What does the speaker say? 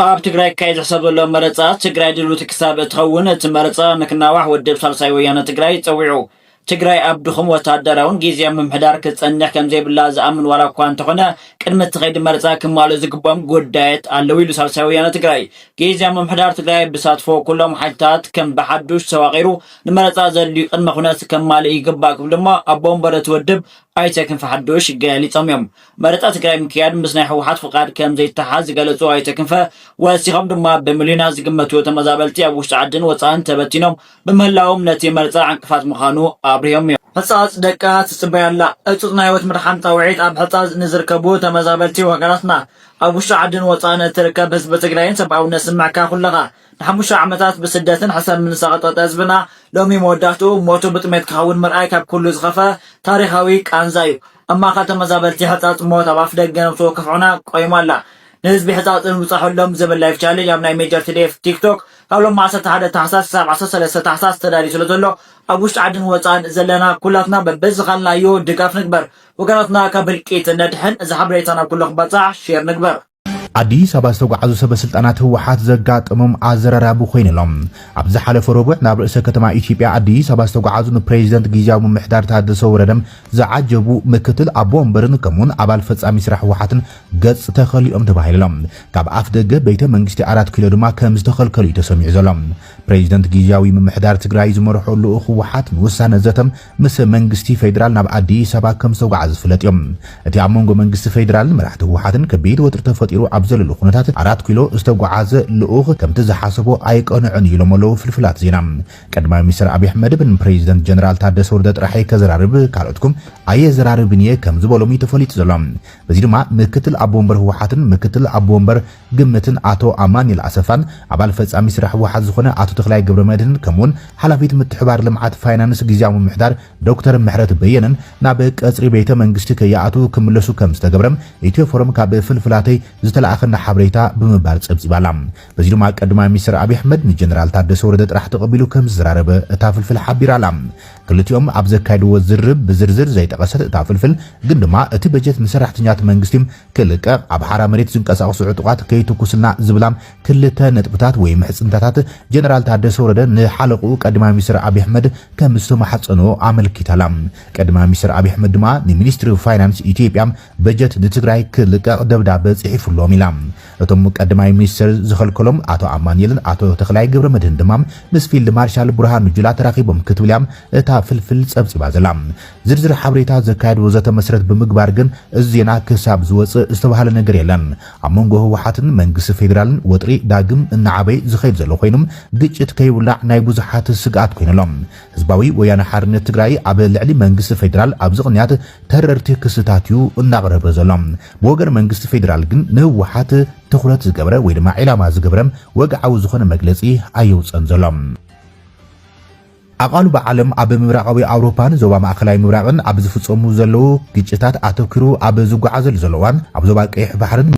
ኣብ ትግራይ ካይድ ዝሕሰበሎ መረፃ ትግራይ ድልውቲ ክሳብ እትኸውን እቲ መረፃ ንክናዋሕ ውድብ ሳልሳይ ወያነ ትግራይ ፀዊዑ ትግራይ ኣብ ድኹም ወታደራውን ጊዜያዊ ምምሕዳር ክትፀንሕ ከም ዘይብላ ዝኣምን ዋላ እኳ እንተኾነ ቅድሚ እቲ ከይዲ መረፃ ክማልኡ ዝግቦም ጉዳያት ኣለው ኢሉ ሳልሳይ ወያነ ትግራይ ጊዜያዊ ምምሕዳር ትግራይ ብሳትፎ ኩሎም ሓይልታት ከም ብሓዱሽ ተዋቒሩ ንመረፃ ዘድልዩ ቅድመ ኩነት ከማልእ ይግባእ ክብል ድማ ኣቦ ወንበር እቲ ውድብ ኣይተ ክንፈ ሓዱሽ ገሊፆም እዮም። መረፃ ትግራይ ምክያድ ምስ ናይ ህወሓት ፍቃድ ከም ዘይተሓዝ ዝገለጹ ኣይተ ክንፈ ወሲኾም ድማ ብሚልዮናት ዝግመቱ ተመዛበልቲ ኣብ ውሽጢ ዓድን ወፃእን ተበቲኖም ብምህላዎም ነቲ መረፃ ዕንቅፋት ምዃኑ ኣብርዮም እዮም። ሕፃፅ ደቃ ትፅበያላ እፁፅ ናይ ህይወት ምድሓን ጣውዒት ኣብ ሕፃፅ ንዝርከቡ ተመዛበልቲ ወገናትና ኣብ ውሽጢ ዓድን ወፃእን እትርከብ ህዝቢ ትግራይን ሰብኣውነት ስምዕካ ኩለኻ ንሓሙሽተ ዓመታት ብስደትን ሕሰብ ምንሰቐጠጠ ህዝብና ሎሚ መወዳእትኡ ሞቱ ብጥሜት ክኸውን ምርኣይ ካብ ኩሉ ዝኸፈ ታሪኻዊ ቃንዛ እዩ። እማኻ ተመዛበልቲ ሕፃፅ ሞት ኣብ ኣፍ ደገ ነብስዎ ከፍዑና ቆይሟላ ንህዝቢ ሕፃፅን ውፃሕሎም ዝብል ላይፍ ቻሌንጅ ኣብ ናይ ሜጀር ቲዲኤፍ ቲክቶክ ካብ ሎም 11 ታሕሳስ ክሳብ 13 ታሕሳስ ተዳልዩ ስለ ዘሎ ኣብ ውሽጢ ዓድን ወፃእን ዘለና ኩላትና በበዝኻልናዮ ድጋፍ ንግበር ወገናትና ካብ እልቂት ነድሕን እዚ ሓበሬታ ናብ ኩሉ ክበፃሕ ሼር ንግበር። አዲስ አበባ ዝተጓዓዙ ሰበስልጣናት ህወሓት ዘጋጥሞም አዘራራቡ ኮይኖም ኣብ ዝሓለፈ ረቡዕ ናብ ርእሰ ከተማ ኢትዮጵያ አዲስ አበባ ዝተጓዓዙ ፕሬዝዳንት ጊዜያዊ ምምሕዳር ታደሰ ወረደም ዝዓጀቡ ምክትል ኣቦ ወንበርን ከምኡን ኣባል ፈጻሚ ስራሕ ህወሓትን ገጽ ተኸሊኦም ተባሂሎም ካብ ኣፍ ደገ ቤተ መንግስቲ 4 ኪሎ ድማ ከም ዝተኸልከሉ ተሰሚዑ ዘሎ ፕሬዝዳንት ጊዜያዊ ምምሕዳር ትግራይ ዝመርሑ ልኡኽ ህወሓት ውሳነ ዘተም ምስ መንግስቲ ፌደራል ናብ አዲስ አበባ ከም ዝተጓዓዙ ዝፍለጥ እዮም። እቲ ኣብ መንጎ መንግስቲ ፌደራል መራሕቲ ህወሓትን ከቢድ ወጥሪ ተፈጢሩ ዘለሉ ኩነታት 4 ኪሎ ዝተጓዓዘ ልኡኽ ከምቲ ዝሓሰቦ ኣይቀንዕን ኢሎም ኣለዉ ፍልፍላት ዜና። ቀዳማይ ሚኒስትር አብይ አሕመድ ብን ፕሬዝዳንት ጀነራል ታደሰ ወረደ ጥራይ ከዘራርብ ካልኦትኩም ኣየዘራርብን እየ ከም ዝበሎም ተፈሊጡ ዘሎ። በዚ ድማ ምክትል ኣቦ ወንበር ህወሓትን ምክትል ኣቦ ወንበር ግምትን ኣቶ ኣማኒል ኣሰፋን ኣባል ፈጻሚ ስራሕ ህወሓት ዝኾነ ኣቶ ተክላይ ገብረመድህን ከምኡን ሓላፊት ምትሕባር ልምዓት ፋይናንስ ጊዜያዊ ምምሕዳር ዶክተር ምሕረት በየነን ናብ ቀጽሪ ቤተ መንግስቲ ከያኣቱ ክምለሱ ከም ዝተገብረም ኢትዮ ፎረም ካብ ፍልፍላተይ ዝተላ አኸና ሓበሬታ ብምባል ጸብጽባላ በዚ ድማ ቀዳማይ ሚኒስትር አብይ አሕመድ ንጀነራል ታደሰ ወረደ ጥራሕ ተቀቢሉ ከም ዝራረበ እታ ፍልፍል ሓቢራላ። ክልቲኦም ኣብ ዘካይድዎ ዝርብ ብዝርዝር ዘይጠቀሰት እታ ፍልፍል ግን ድማ እቲ በጀት ንሰራሕተኛት መንግስቲ ክልቀ ኣብ ሓራ መሬት ዝንቀሳቀሱ ዕጡቃት ከይትኩስና ዝብላም ክልተ ነጥብታት ወይ ምሕጽንታታት ጀነራል ታደሰ ወረደ ንሓለቁ ቀዳማይ ሚኒስትር አብይ አሕመድ ከም ዝተማሐጸኖ ኣመልኪታላ። ቀዳማይ ሚኒስትር አብይ አሕመድ ድማ ንሚኒስትሪ ፋይናንስ ኢትዮጵያ በጀት ንትግራይ ክልቀ ደብዳቤ ጽሒፉሎም ኢላ። እቶም ቀዳማይ ሚኒስትር ዝኸልከሎም ኣቶ ኣማኒልን ኣቶ ተክላይ ገብረመድህን ድማ ምስ ፊልድ ማርሻል ብርሃኑ ጁላ ተራኺቦም ክትብልያም እታ ፍልፍል ጸብጽባ ዘላ። ዝርዝር ሓበሬታ ዘካየድ ወዘተ መስረት ብምግባር ግን እዚ ዜና ክሳብ ዝወፅእ ዝተባሃለ ነገር የለን። ኣብ መንጎ ህወሓትን መንግስቲ ፌደራልን ወጥሪ ዳግም እናዓበይ ዝኸይድ ዘሎ ኮይኖም ግጭት ከይውላዕ ናይ ብዙሓት ስጋኣት ኮይኖሎም ህዝባዊ ወያነ ሓርነት ትግራይ ኣብ ልዕሊ መንግስቲ ፌደራል ኣብ ዝቕንያት ተረርቲ ክስታት እዩ እናቕረበ ዘሎ። ብወገን መንግስቲ ፌደራል ግን ንህወሓት ትኹረት ዝገብረ ወይ ድማ ዒላማ ዝገብረም ወግዓዊ ዝኾነ መግለጺ ኣየውፅን ዘሎ። ኣቃሉ በዓለም ኣብ ምብራቃዊ ኣውሮፓን ዞባ ማእከላዊ ምብራቅን ኣብ ዝፍጸሙ ዘለዉ ግጭታት ኣተኪሩ ኣብ ዝጓዓዘሉ ዘለዋን ኣብ ዞባ ቀይሕ ባሕርን